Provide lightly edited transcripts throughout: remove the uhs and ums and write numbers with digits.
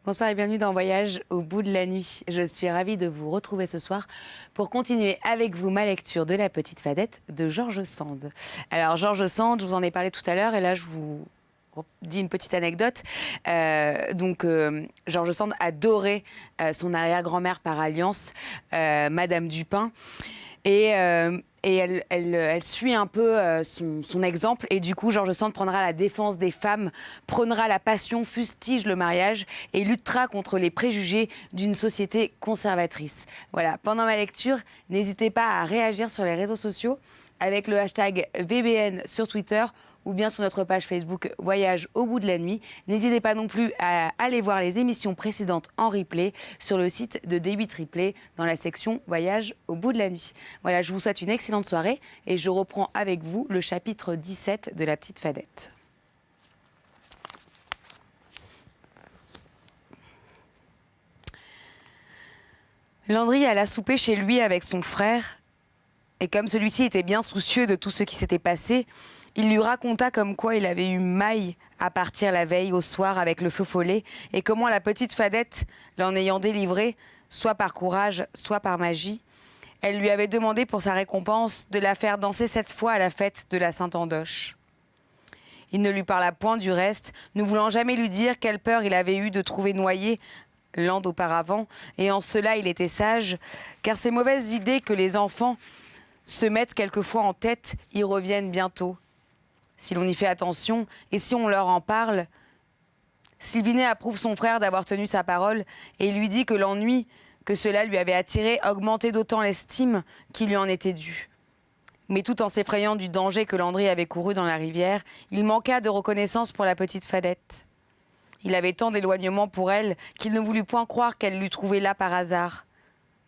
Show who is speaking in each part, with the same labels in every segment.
Speaker 1: Bonsoir et bienvenue dans Voyage au bout de la nuit. Je suis ravie de vous retrouver ce soir pour continuer avec vous ma lecture de La Petite Fadette de George Sand. Alors George Sand, je vous en ai parlé tout à l'heure et là je vous dis une petite anecdote. George Sand adorait son arrière-grand-mère par alliance, Madame Dupin. Et elle suit un peu son exemple. Et du coup, George Sand prendra la défense des femmes, prônera la passion, fustige le mariage et luttera contre les préjugés d'une société conservatrice. Voilà, pendant ma lecture, n'hésitez pas à réagir sur les réseaux sociaux avec le hashtag VBN sur Twitter ou bien sur notre page Facebook Voyage au bout de la nuit. N'hésitez pas non plus à aller voir les émissions précédentes en replay sur le site de D8 Replay dans la section Voyage au bout de la nuit. Voilà, je vous souhaite une excellente soirée et je reprends avec vous le chapitre 17 de La Petite Fadette. Landry alla souper chez lui avec son frère et comme celui-ci était bien soucieux de tout ce qui s'était passé, il lui raconta comme quoi il avait eu maille à partir la veille au soir avec le feu follet et comment la petite Fadette, l'en ayant délivré, soit par courage, soit par magie, elle lui avait demandé pour sa récompense de la faire danser 7 fois à la fête de la Sainte-Andoche. Il ne lui parla point du reste, ne voulant jamais lui dire quelle peur il avait eue de trouver noyé l'an auparavant, et en cela il était sage, car ces mauvaises idées que les enfants se mettent quelquefois en tête y reviennent bientôt. Si l'on y fait attention et si on leur en parle, Sylvinet approuve son frère d'avoir tenu sa parole et lui dit que l'ennui que cela lui avait attiré augmentait d'autant l'estime qui lui en était due. Mais tout en s'effrayant du danger que Landry avait couru dans la rivière, il manqua de reconnaissance pour la petite Fadette. Il avait tant d'éloignement pour elle qu'il ne voulut point croire qu'elle l'eût trouvé là par hasard,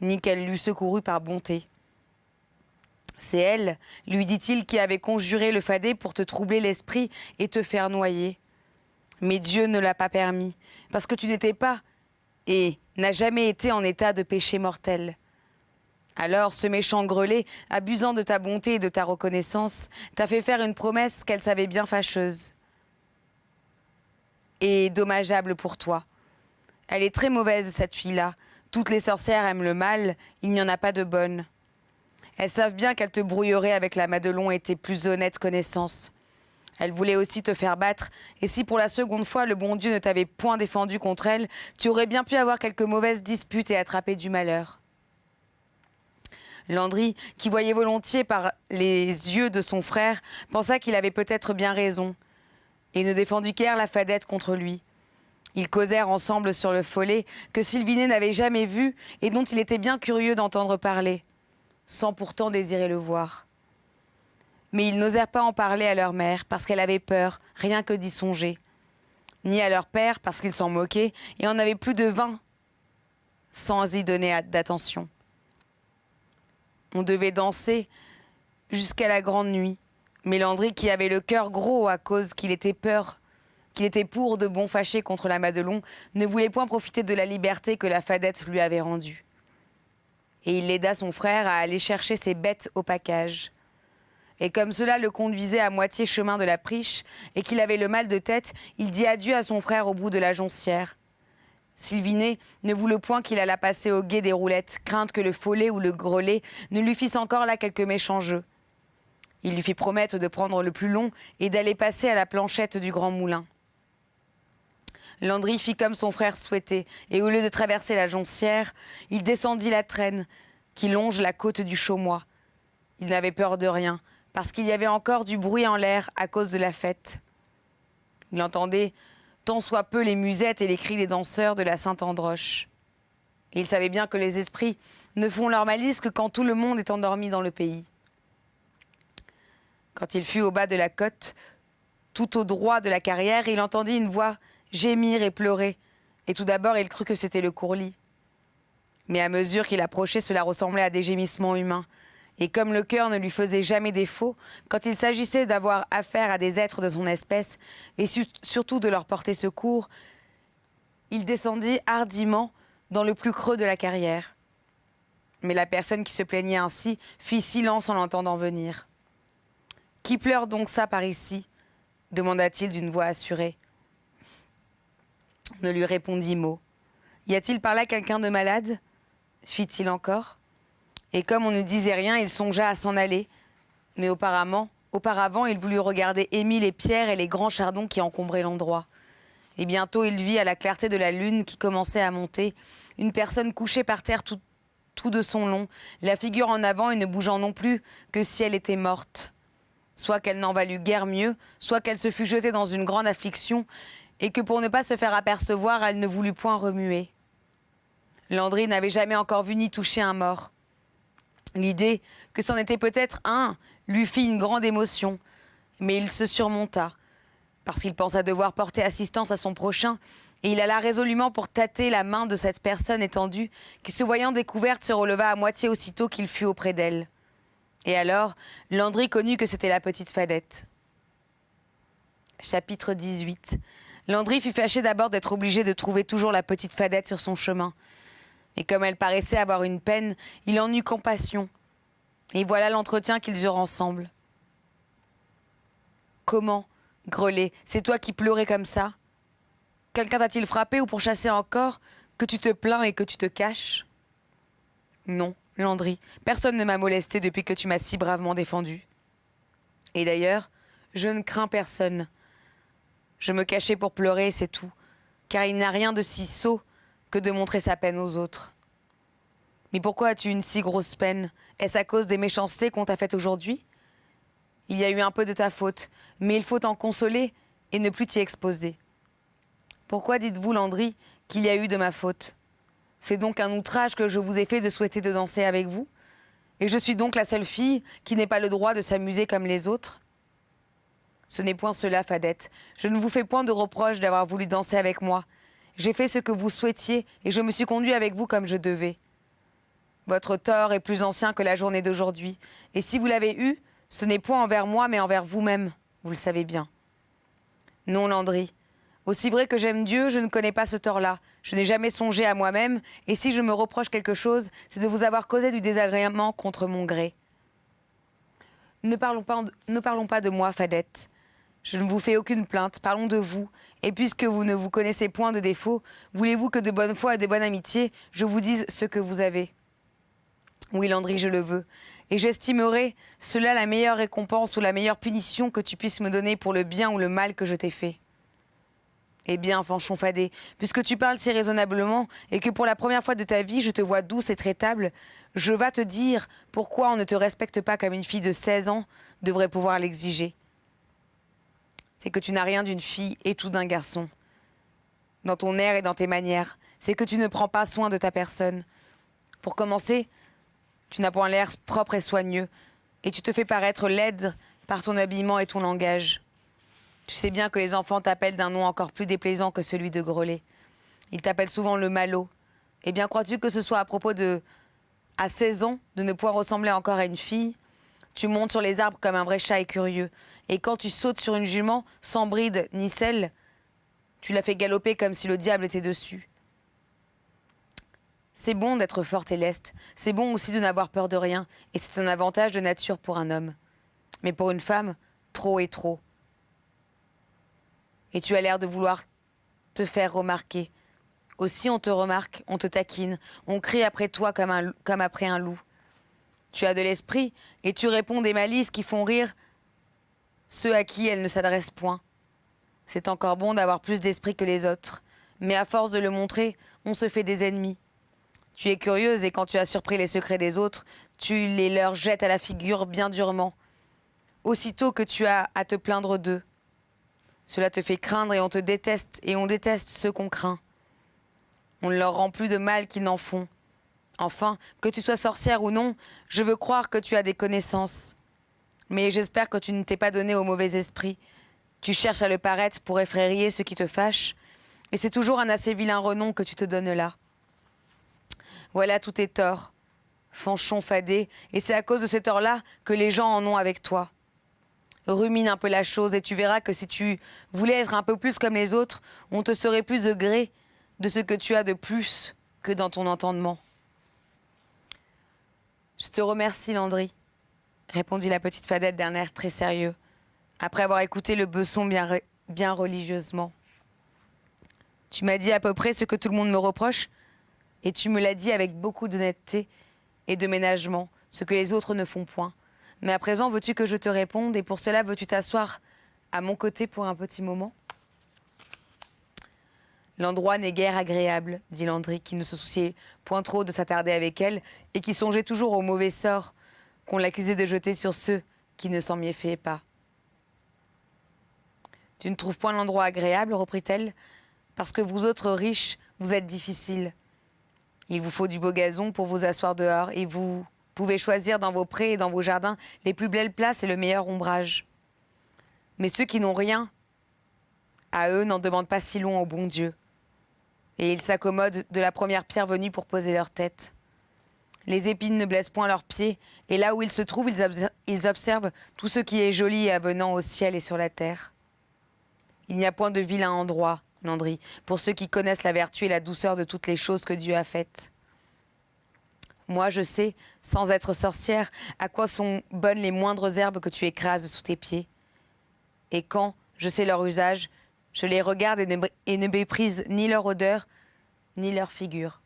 Speaker 1: ni qu'elle l'eût secouru par bonté. C'est elle, lui dit-il, qui avait conjuré le Fadet pour te troubler l'esprit et te faire noyer. Mais Dieu ne l'a pas permis, parce que tu n'étais pas et n'as jamais été en état de péché mortel. Alors ce méchant grelet, abusant de ta bonté et de ta reconnaissance, t'a fait faire une promesse qu'elle savait bien fâcheuse et dommageable pour toi. Elle est très mauvaise, cette fille-là. Toutes les sorcières aiment le mal, il n'y en a pas de bonnes. Elles savent bien qu'elle te brouillerait avec la Madelon et tes plus honnêtes connaissances. Elle voulait aussi te faire battre, et si pour la seconde fois le bon Dieu ne t'avait point défendu contre elle, tu aurais bien pu avoir quelques mauvaises disputes et attraper du malheur. Landry, qui voyait volontiers par les yeux de son frère, pensa qu'il avait peut-être bien raison, et ne défendit guère la Fadette contre lui. Ils causèrent ensemble sur le follet que Sylvinet n'avait jamais vu et dont il était bien curieux d'entendre parler, sans pourtant désirer le voir. Mais ils n'osèrent pas en parler à leur mère parce qu'elle avait peur, rien que d'y songer. Ni à leur père parce qu'il s'en moquait et en avait plus de 20 sans y donner d'attention. On devait danser jusqu'à la grande nuit. Mais Landry, qui avait le cœur gros à cause qu'il était pour de bon fâché contre la Madelon, ne voulait point profiter de la liberté que la Fadette lui avait rendue. Et il aida son frère à aller chercher ses bêtes au pacage. Et comme cela le conduisait à moitié chemin de la Priche et qu'il avait le mal de tête, il dit adieu à son frère au bout de la Joncière. Sylvinet ne voulut point qu'il allât passer au guet des roulettes, crainte que le follet ou le grelet ne lui fissent encore là quelques méchants jeux. Il lui fit promettre de prendre le plus long et d'aller passer à la planchette du grand moulin. Landry fit comme son frère souhaitait, et au lieu de traverser la Joncière, il descendit la Traîne, qui longe la côte du Chaumois. Il n'avait peur de rien, parce qu'il y avait encore du bruit en l'air à cause de la fête. Il entendait tant soit peu les musettes et les cris des danseurs de la Sainte-Androche. Et il savait bien que les esprits ne font leur malice que quand tout le monde est endormi dans le pays. Quand il fut au bas de la côte, tout au droit de la carrière, il entendit une voix gémir et pleurer, et tout d'abord il crut que c'était le courlis. Mais à mesure qu'il approchait, cela ressemblait à des gémissements humains, et comme le cœur ne lui faisait jamais défaut, quand il s'agissait d'avoir affaire à des êtres de son espèce, et surtout de leur porter secours, il descendit hardiment dans le plus creux de la carrière. Mais la personne qui se plaignait ainsi fit silence en l'entendant venir. « Qui pleure donc ça par ici ?» demanda-t-il d'une voix assurée. On ne lui répondit mot. Y a-t-il par là quelqu'un de malade ? Fit-il encore. Et comme on ne disait rien, il songea à s'en aller. Mais auparavant, il voulut regarder Émile et Pierre et les grands chardons qui encombraient l'endroit. Et bientôt, il vit à la clarté de la lune qui commençait à monter, une personne couchée par terre tout de son long, la figure en avant et ne bougeant non plus que si elle était morte. Soit qu'elle n'en valut guère mieux, soit qu'elle se fût jetée dans une grande affliction, et que pour ne pas se faire apercevoir, elle ne voulut point remuer. Landry n'avait jamais encore vu ni touché un mort. L'idée que c'en était peut-être un lui fit une grande émotion, mais il se surmonta, parce qu'il pensa devoir porter assistance à son prochain, et il alla résolument pour tâter la main de cette personne étendue, qui, se voyant découverte, se releva à moitié aussitôt qu'il fut auprès d'elle. Et alors, Landry connut que c'était la petite Fadette. Chapitre 18. Landry fut fâché d'abord d'être obligé de trouver toujours la petite Fadette sur son chemin. Et comme elle paraissait avoir une peine, il en eut compassion. Et voilà l'entretien qu'ils eurent ensemble. « Comment, Grelet, c'est toi qui pleurais comme ça ? Quelqu'un t'a-t-il frappé ou pourchassé encore, que tu te plains et que tu te caches ? Non, Landry, personne ne m'a molesté depuis que tu m'as si bravement défendu. Et d'ailleurs, je ne crains personne. Je me cachais pour pleurer, c'est tout, car il n'y a rien de si sot que de montrer sa peine aux autres. Mais pourquoi as-tu une si grosse peine ? Est-ce à cause des méchancetés qu'on t'a faites aujourd'hui ? Il y a eu un peu de ta faute, mais il faut t'en consoler et ne plus t'y exposer. Pourquoi dites-vous, Landry, qu'il y a eu de ma faute ? C'est donc un outrage que je vous ai fait de souhaiter de danser avec vous ? Et je suis donc la seule fille qui n'ait pas le droit de s'amuser comme les autres ? Ce n'est point cela, Fadette. Je ne vous fais point de reproche d'avoir voulu danser avec moi. J'ai fait ce que vous souhaitiez et je me suis conduit avec vous comme je devais. Votre tort est plus ancien que la journée d'aujourd'hui. Et si vous l'avez eu, ce n'est point envers moi, mais envers vous-même, vous le savez bien. Non, Landry. Aussi vrai que j'aime Dieu, je ne connais pas ce tort-là. Je n'ai jamais songé à moi-même, et si je me reproche quelque chose, c'est de vous avoir causé du désagrément contre mon gré. Ne parlons pas de moi, Fadette. Je ne vous fais aucune plainte, parlons de vous. Et puisque vous ne vous connaissez point de défaut, voulez-vous que de bonne foi et de bonne amitié, je vous dise ce que vous avez ? Oui, Landry, je le veux. Et j'estimerai cela la meilleure récompense ou la meilleure punition que tu puisses me donner pour le bien ou le mal que je t'ai fait. Eh bien, Fanchon Fadet, puisque tu parles si raisonnablement et que pour la première fois de ta vie, je te vois douce et traitable, je vas te dire pourquoi on ne te respecte pas comme une fille de 16 ans devrait pouvoir l'exiger. C'est que tu n'as rien d'une fille et tout d'un garçon. Dans ton air et dans tes manières, c'est que tu ne prends pas soin de ta personne. Pour commencer, tu n'as point l'air propre et soigneux, et tu te fais paraître laide par ton habillement et ton langage. Tu sais bien que les enfants t'appellent d'un nom encore plus déplaisant que celui de Grelet. Ils t'appellent souvent le malot. Eh bien, crois-tu que ce soit à propos de, à 16 ans, de ne point ressembler encore à une fille ? Tu montes sur les arbres comme un vrai chat et curieux. Et quand tu sautes sur une jument, sans bride ni selle, tu la fais galoper comme si le diable était dessus. C'est bon d'être forte et leste. C'est bon aussi de n'avoir peur de rien. Et c'est un avantage de nature pour un homme. Mais pour une femme, trop est trop. Et tu as l'air de vouloir te faire remarquer. Aussi on te remarque, on te taquine, on crie après toi comme après un loup. Tu as de l'esprit et tu réponds des malices qui font rire ceux à qui elles ne s'adressent point. C'est encore bon d'avoir plus d'esprit que les autres, mais à force de le montrer, on se fait des ennemis. Tu es curieuse et quand tu as surpris les secrets des autres, tu les leur jettes à la figure bien durement. Aussitôt que tu as à te plaindre d'eux. Cela te fait craindre et on te déteste, et on déteste ceux qu'on craint. On ne leur rend plus de mal qu'ils n'en font. Enfin, que tu sois sorcière ou non, je veux croire que tu as des connaissances. Mais j'espère que tu ne t'es pas donné au mauvais esprit. Tu cherches à le paraître pour effrayer ceux qui te fâchent, et c'est toujours un assez vilain renom que tu te donnes là. Voilà tout tes torts, Fanchon Fadet, et c'est à cause de ces torts-là que les gens en ont avec toi. Rumine un peu la chose et tu verras que si tu voulais être un peu plus comme les autres, on te serait plus de gré de ce que tu as de plus que dans ton entendement. Je te remercie, Landry, répondit la petite Fadette d'un air très sérieux, après avoir écouté le besson bien religieusement. Tu m'as dit à peu près ce que tout le monde me reproche, Et tu me l'as dit avec beaucoup d'honnêteté et de ménagement, ce que les autres ne font point. Mais à présent, veux-tu que je te réponde, et pour cela, veux-tu t'asseoir à mon côté pour un petit moment ? L'endroit n'est guère agréable, dit Landry, qui ne se souciait point trop de s'attarder avec elle, et qui songeait toujours au mauvais sort qu'on l'accusait de jeter sur ceux qui ne s'en méfiaient pas. Tu ne trouves point l'endroit agréable, reprit-elle, parce que vous autres riches, vous êtes difficiles. Il vous faut du beau gazon pour vous asseoir dehors, et vous pouvez choisir dans vos prés et dans vos jardins les plus belles places et le meilleur ombrage. Mais ceux qui n'ont rien, à eux, n'en demandent pas si long au bon Dieu. Et ils s'accommodent de la première pierre venue pour poser leur tête. Les épines ne blessent point leurs pieds, et là où ils se trouvent, ils observent tout ce qui est joli et avenant au ciel et sur la terre. Il n'y a point de vilain endroit, Landry, pour ceux qui connaissent la vertu et la douceur de toutes les choses que Dieu a faites. Moi, je sais, sans être sorcière, à quoi sont bonnes les moindres herbes que tu écrases sous tes pieds. Et quand je sais leur usage, je les regarde et ne méprise ni leur odeur, ni leur figure.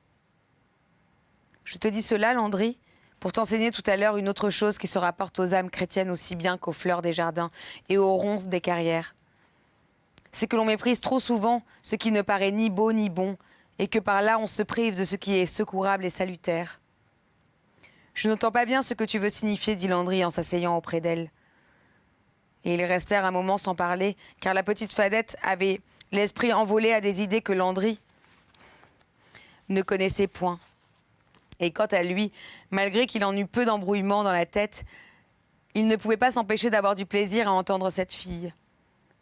Speaker 1: Je te dis cela, Landry, pour t'enseigner tout à l'heure une autre chose qui se rapporte aux âmes chrétiennes aussi bien qu'aux fleurs des jardins et aux ronces des carrières. C'est que l'on méprise trop souvent ce qui ne paraît ni beau ni bon, et que par là on se prive de ce qui est secourable et salutaire. Je n'entends pas bien ce que tu veux signifier, dit Landry en s'asseyant auprès d'elle. Et ils restèrent un moment sans parler, car la petite Fadette avait l'esprit envolé à des idées que Landry ne connaissait point. Et quant à lui, malgré qu'il en eût peu d'embrouillement dans la tête, il ne pouvait pas s'empêcher d'avoir du plaisir à entendre cette fille.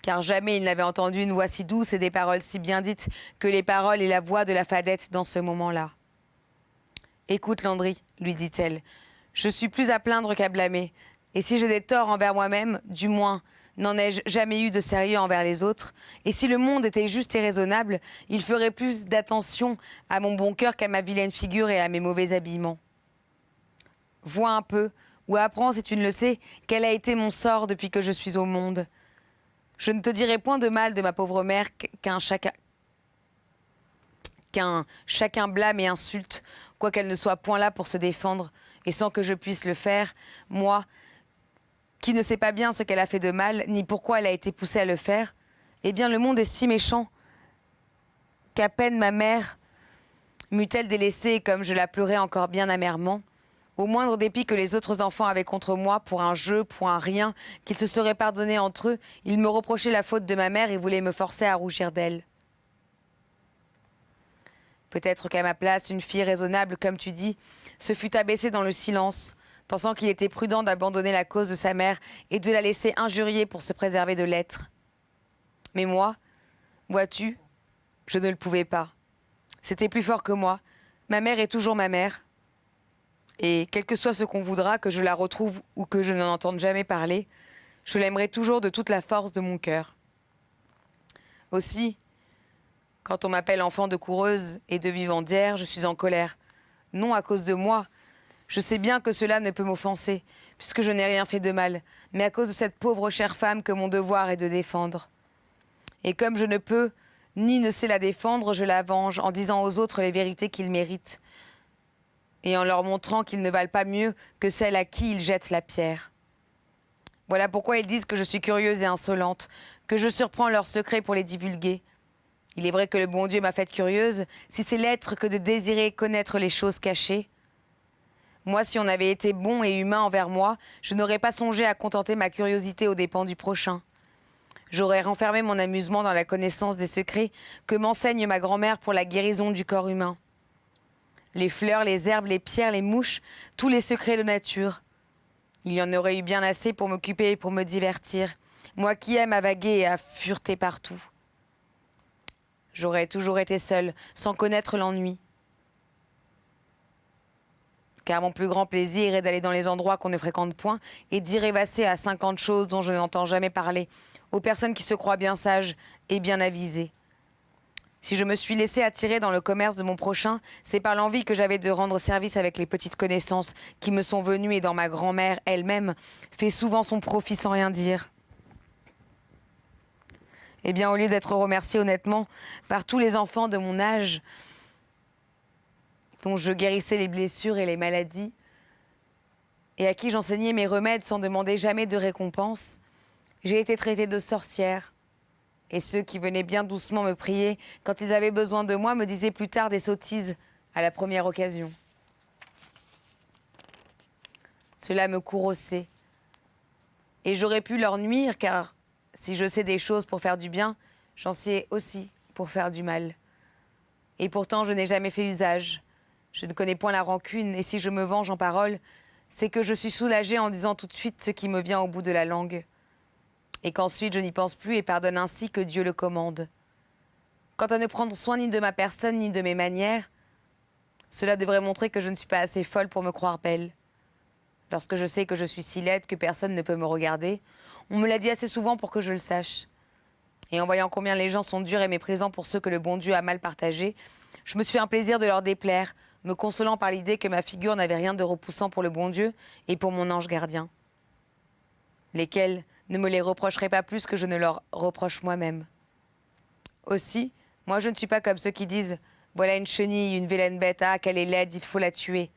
Speaker 1: Car jamais il n'avait entendu une voix si douce et des paroles si bien dites que les paroles et la voix de la Fadette dans ce moment-là. « Écoute, Landry, lui dit-elle, je suis plus à plaindre qu'à blâmer. Et si j'ai des torts envers moi-même, du moins, n'en ai-je jamais eu de sérieux envers les autres. Et si le monde était juste et raisonnable, il ferait plus d'attention à mon bon cœur qu'à ma vilaine figure et à mes mauvais habillements. Vois un peu, ou apprends si tu ne le sais, quel a été mon sort depuis que je suis au monde. Je ne te dirai point de mal de ma pauvre mère qu'un chacun blâme et insulte, quoiqu'elle ne soit point là pour se défendre, et sans que je puisse le faire, moi, qui ne sais pas bien ce qu'elle a fait de mal, ni pourquoi elle a été poussée à le faire, eh bien le monde est si méchant qu'à peine ma mère m'eût-elle délaissée, comme je la pleurais encore bien amèrement, au moindre dépit que les autres enfants avaient contre moi, pour un jeu, pour un rien, qu'ils se seraient pardonnés entre eux, ils me reprochaient la faute de ma mère et voulaient me forcer à rougir d'elle. Peut-être qu'à ma place, une fille raisonnable, comme tu dis, se fût abaissée dans le silence, pensant qu'il était prudent d'abandonner la cause de sa mère et de la laisser injurier pour se préserver de l'être. Mais moi, vois-tu, je ne le pouvais pas. C'était plus fort que moi. Ma mère est toujours ma mère. Et quel que soit ce qu'on voudra, que je la retrouve ou que je n'en entende jamais parler, je l'aimerai toujours de toute la force de mon cœur. Aussi, quand on m'appelle enfant de coureuse et de vivandière, je suis en colère. Non à cause de moi. Je sais bien que cela ne peut m'offenser, puisque je n'ai rien fait de mal, mais à cause de cette pauvre chère femme que mon devoir est de défendre. Et comme je ne peux, ni ne sais la défendre, je la venge en disant aux autres les vérités qu'ils méritent, et en leur montrant qu'ils ne valent pas mieux que celle à qui ils jettent la pierre. Voilà pourquoi ils disent que je suis curieuse et insolente, que je surprends leurs secrets pour les divulguer. Il est vrai que le bon Dieu m'a faite curieuse, si c'est l'être que de désirer connaître les choses cachées. Moi, si on avait été bon et humain envers moi, je n'aurais pas songé à contenter ma curiosité aux dépens du prochain. J'aurais renfermé mon amusement dans la connaissance des secrets que m'enseigne ma grand-mère pour la guérison du corps humain. Les fleurs, les herbes, les pierres, les mouches, tous les secrets de nature. Il y en aurait eu bien assez pour m'occuper et pour me divertir, moi qui aime à vaguer et à fureter partout. J'aurais toujours été seule, sans connaître l'ennui. Car mon plus grand plaisir est d'aller dans les endroits qu'on ne fréquente point et d'y rêvasser à 50 choses dont je n'entends jamais parler, aux personnes qui se croient bien sages et bien avisées. Si je me suis laissée attirer dans le commerce de mon prochain, c'est par l'envie que j'avais de rendre service avec les petites connaissances qui me sont venues et dont ma grand-mère elle-même fait souvent son profit sans rien dire. Eh bien, au lieu d'être remerciée honnêtement par tous les enfants de mon âge, dont je guérissais les blessures et les maladies, et à qui j'enseignais mes remèdes sans demander jamais de récompense, j'ai été traitée de sorcière. Et ceux qui venaient bien doucement me prier quand ils avaient besoin de moi me disaient plus tard des sottises à la première occasion. Cela me courrouçait. Et j'aurais pu leur nuire, car si je sais des choses pour faire du bien, j'en sais aussi pour faire du mal. Et pourtant, je n'ai jamais fait usage. Je ne connais point la rancune, et si je me venge en parole, c'est que je suis soulagée en disant tout de suite ce qui me vient au bout de la langue. Et qu'ensuite je n'y pense plus et pardonne ainsi que Dieu le commande. Quant à ne prendre soin ni de ma personne ni de mes manières, cela devrait montrer que je ne suis pas assez folle pour me croire belle. Lorsque je sais que je suis si laide que personne ne peut me regarder, on me l'a dit assez souvent pour que je le sache. Et en voyant combien les gens sont durs et méprisants pour ceux que le bon Dieu a mal partagés, je me suis fait un plaisir de leur déplaire, me consolant par l'idée que ma figure n'avait rien de repoussant pour le bon Dieu et pour mon ange gardien. Lesquels ne me les reprocheraient pas plus que je ne leur reproche moi-même. Aussi, moi je ne suis pas comme ceux qui disent « Voilà une chenille, une vilaine bête, ah, qu'elle est laide, il faut la tuer ».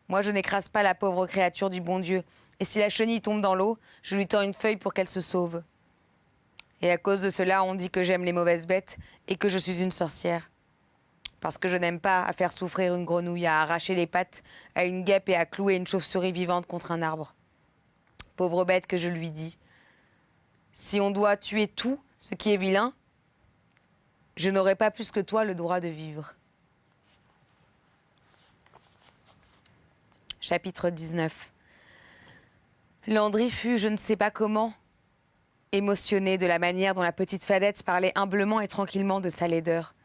Speaker 1: Moi je n'écrase pas la pauvre créature du bon Dieu, et si la chenille tombe dans l'eau, je lui tends une feuille pour qu'elle se sauve. Et à cause de cela, on dit que j'aime les mauvaises bêtes et que je suis une sorcière. Parce que je n'aime pas à faire souffrir une grenouille, à arracher les pattes à une guêpe et à clouer une chauve-souris vivante contre un arbre. Pauvre bête que je lui dis. Si on doit tuer tout ce qui est vilain, je n'aurai pas plus que toi le droit de vivre. Chapitre 19. Landry fut, je ne sais pas comment, émotionné de la manière dont la petite Fadette parlait humblement et tranquillement de sa laideur.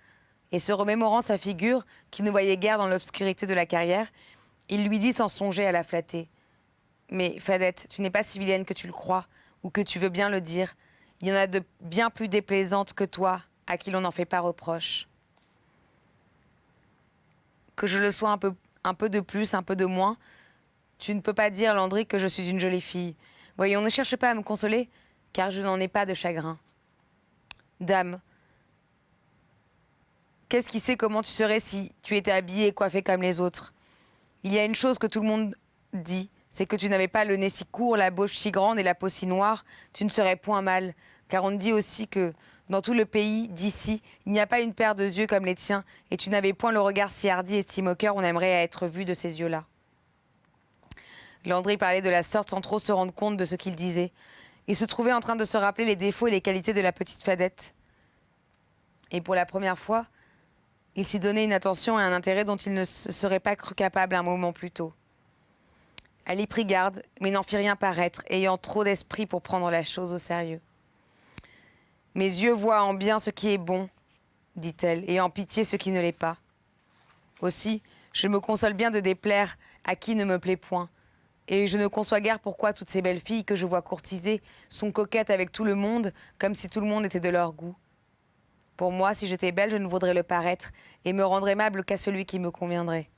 Speaker 1: Et se remémorant sa figure, qu'il ne voyait guère dans l'obscurité de la carrière, il lui dit sans songer à la flatter. « Mais, Fadette, tu n'es pas si vilaine que tu le crois, ou que tu veux bien le dire. Il y en a de bien plus déplaisantes que toi, à qui l'on n'en fait pas reproche. Que je le sois un peu de plus, un peu de moins, tu ne peux pas dire, Landry, que je suis une jolie fille. Voyons, ne cherche pas à me consoler, car je n'en ai pas de chagrin. Dame, qu'est-ce qui sait comment tu serais si tu étais habillée et coiffée comme les autres? Il y a une chose que tout le monde dit, c'est que tu n'avais pas le nez si court, la bouche si grande et la peau si noire, tu ne serais point mal, car on dit aussi que dans tout le pays d'ici, il n'y a pas une paire de yeux comme les tiens, et tu n'avais point le regard si hardi et si moqueur, on aimerait être vu de ces yeux-là. Landry parlait de la sorte sans trop se rendre compte de ce qu'il disait. Il se trouvait en train de se rappeler les défauts et les qualités de la petite Fadette. Et pour la première fois, il s'y donnait une attention et un intérêt dont il ne se serait pas cru capable un moment plus tôt. Elle y prit garde, mais n'en fit rien paraître, ayant trop d'esprit pour prendre la chose au sérieux. « Mes yeux voient en bien ce qui est bon, dit-elle, et en pitié ce qui ne l'est pas. Aussi, je me console bien de déplaire à qui ne me plaît point, et je ne conçois guère pourquoi toutes ces belles filles que je vois courtiser sont coquettes avec tout le monde, comme si tout le monde était de leur goût. Pour moi, si j'étais belle, je ne voudrais le paraître, et me rendre aimable qu'à celui qui me conviendrait. »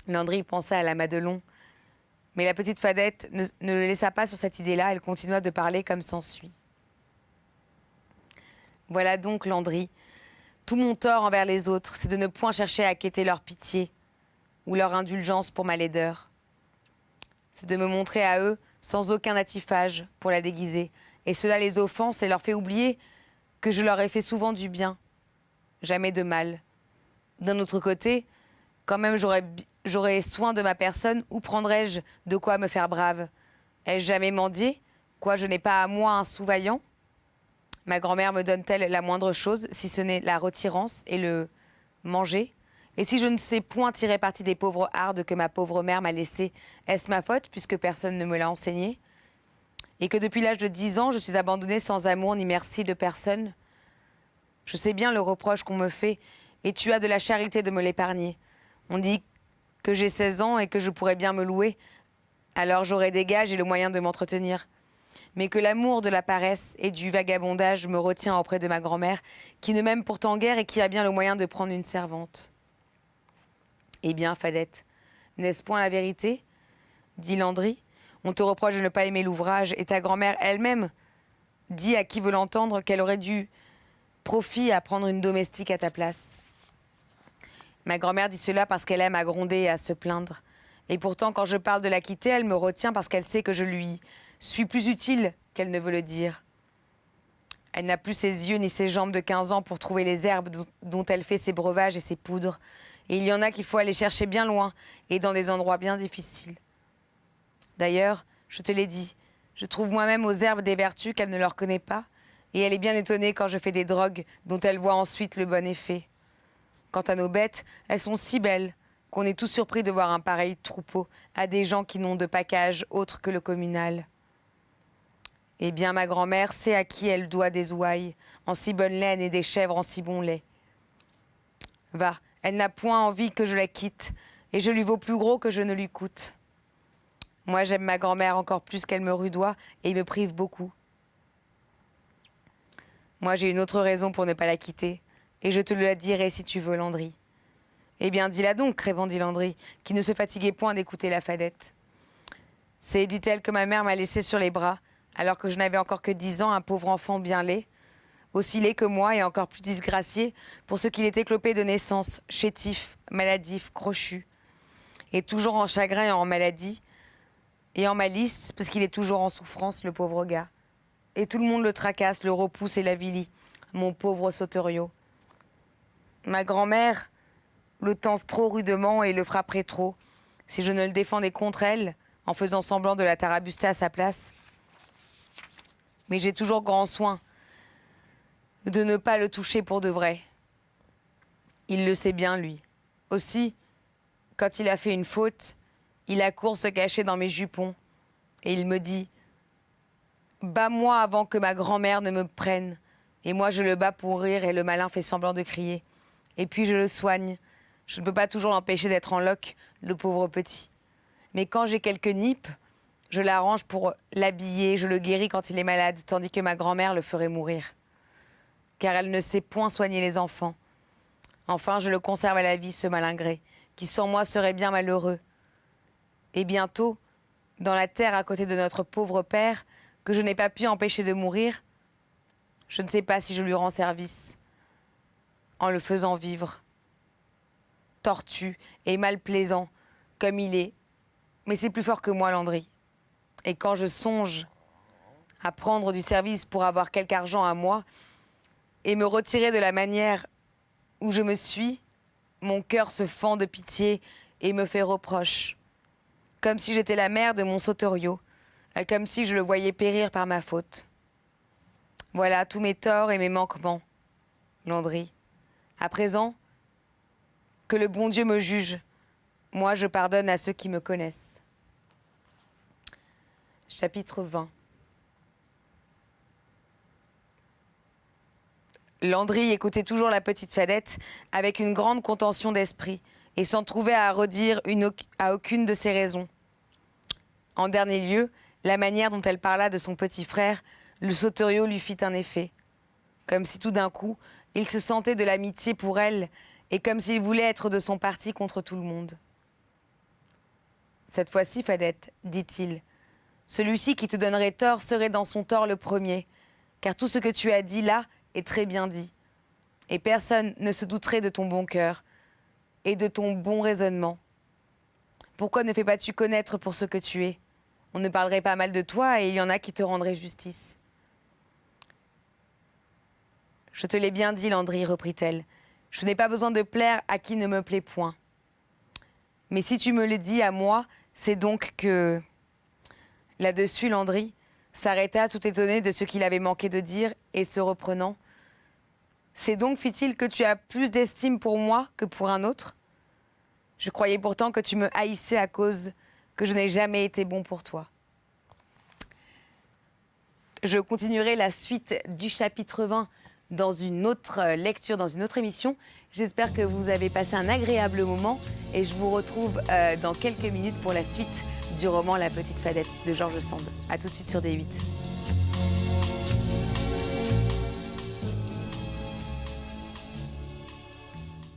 Speaker 1: Landry pensa à la Madelon, mais la petite Fadette ne le laissa pas sur cette idée-là, elle continua de parler comme s'ensuit. Voilà donc, Landry, tout mon tort envers les autres, c'est de ne point chercher à acquitter leur pitié ou leur indulgence pour ma laideur. C'est de me montrer à eux sans aucun attifage pour la déguiser, et cela les offense et leur fait oublier que je leur ai fait souvent du bien, jamais de mal. D'un autre côté, quand même j'aurais soin de ma personne, où prendrais-je de quoi me faire brave? Ai-je jamais mendié, quoi je n'ai pas à moi un sou vaillant? Ma grand-mère me donne-t-elle la moindre chose, si ce n'est la retirance et le manger? Et si je ne sais point tirer parti des pauvres hardes que ma pauvre mère m'a laissées, est-ce ma faute, puisque personne ne me l'a enseigné? Et que depuis l'âge de 10 ans, je suis abandonnée sans amour ni merci de personne? Je sais bien le reproche qu'on me fait, et tu as de la charité de me l'épargner. On dit que j'ai 16 ans et que je pourrais bien me louer, alors j'aurai des gages et le moyen de m'entretenir. Mais que l'amour de la paresse et du vagabondage me retient auprès de ma grand-mère, qui ne m'aime pourtant guère et qui a bien le moyen de prendre une servante. Eh bien, Fadette, n'est-ce point la vérité? Dit Landry. On te reproche de ne pas aimer l'ouvrage, et ta grand-mère elle-même dit à qui veut l'entendre qu'elle aurait du profit à prendre une domestique à ta place. Ma grand-mère dit cela parce qu'elle aime à gronder et à se plaindre. Et pourtant, quand je parle de la quitter, elle me retient parce qu'elle sait que je lui suis plus utile qu'elle ne veut le dire. Elle n'a plus ses yeux ni ses jambes de 15 ans pour trouver les herbes dont elle fait ses breuvages et ses poudres. Et il y en a qu'il faut aller chercher bien loin et dans des endroits bien difficiles. D'ailleurs, je te l'ai dit, je trouve moi-même aux herbes des vertus qu'elle ne leur connaît pas, et elle est bien étonnée quand je fais des drogues dont elle voit ensuite le bon effet. Quant à nos bêtes, elles sont si belles qu'on est tous surpris de voir un pareil troupeau à des gens qui n'ont de pacage autre que le communal. Eh bien, ma grand-mère sait à qui elle doit des ouailles en si bonne laine et des chèvres en si bon lait. Va, elle n'a point envie que je la quitte, et je lui vaux plus gros que je ne lui coûte. Moi, j'aime ma grand-mère encore plus qu'elle me rudoie et me prive beaucoup. Moi, j'ai une autre raison pour ne pas la quitter, et je te la dirai si tu veux, Landry. Eh bien, dis-la donc, répondit Landry, qui ne se fatiguait point d'écouter la fadette. C'est, dit-elle, que ma mère m'a laissé sur les bras, alors que je n'avais encore que 10 ans, un pauvre enfant bien laid, aussi laid que moi et encore plus disgracié pour ce qu'il était clopé de naissance, chétif, maladif, crochu, et toujours en chagrin et en maladie, et en malice, parce qu'il est toujours en souffrance, le pauvre gars. Et tout le monde le tracasse, le repousse et l'avilit, mon pauvre Sauteriot. Ma grand-mère le tense trop rudement et le frapperait trop, si je ne le défendais contre elle, en faisant semblant de la tarabuster à sa place. Mais j'ai toujours grand soin de ne pas le toucher pour de vrai. Il le sait bien, lui. Aussi, quand il a fait une faute, il accourt se cacher dans mes jupons, et il me dit « Bats-moi avant que ma grand-mère ne me prenne », et moi je le bats pour rire, et le malin fait semblant de crier. Et puis je le soigne. Je ne peux pas toujours l'empêcher d'être en loque, le pauvre petit. Mais quand j'ai quelques nippes, je l'arrange pour l'habiller, je le guéris quand il est malade, tandis que ma grand-mère le ferait mourir. Car elle ne sait point soigner les enfants. Enfin, je le conserve à la vie, ce malingré, qui sans moi serait bien malheureux. Et bientôt, dans la terre à côté de notre pauvre père, que je n'ai pas pu empêcher de mourir, je ne sais pas si je lui rends service, en le faisant vivre. Tortu et malplaisant, comme il est, mais c'est plus fort que moi, Landry. Et quand je songe à prendre du service pour avoir quelque argent à moi, et me retirer de la manière où je me suis, mon cœur se fend de pitié et me fait reproche. Comme si j'étais la mère de mon Sauteriot, comme si je le voyais périr par ma faute. Voilà tous mes torts et mes manquements, Landry. À présent, que le bon Dieu me juge. Moi, je pardonne à ceux qui me connaissent. Chapitre 20. Landry écoutait toujours la petite fadette avec une grande contention d'esprit et s'en trouvait à redire à aucune de ses raisons. En dernier lieu, la manière dont elle parla de son petit frère, le Sauteriot lui fit un effet. Comme si tout d'un coup, il se sentait de l'amitié pour elle et comme s'il voulait être de son parti contre tout le monde. Cette fois-ci, Fadette, dit-il, celui-ci qui te donnerait tort serait dans son tort le premier, car tout ce que tu as dit là est très bien dit. Et personne ne se douterait de ton bon cœur et de ton bon raisonnement. Pourquoi ne fais-tu connaître pour ce que tu es? On ne parlerait pas mal de toi et il y en a qui te rendraient justice. Je te l'ai bien dit, Landry, reprit-elle. Je n'ai pas besoin de plaire à qui ne me plaît point. Mais si tu me le dis à moi, c'est donc que... Là-dessus, Landry s'arrêta tout étonné de ce qu'il avait manqué de dire et se reprenant. C'est donc, fit-il, que tu as plus d'estime pour moi que pour un autre? Je croyais pourtant que tu me haïssais à cause que je n'ai jamais été bon pour toi. Je continuerai la suite du chapitre 20 dans une autre lecture, dans une autre émission. J'espère que vous avez passé un agréable moment et je vous retrouve dans quelques minutes pour la suite du roman La Petite Fadette de Georges Sand. A tout de suite sur D8.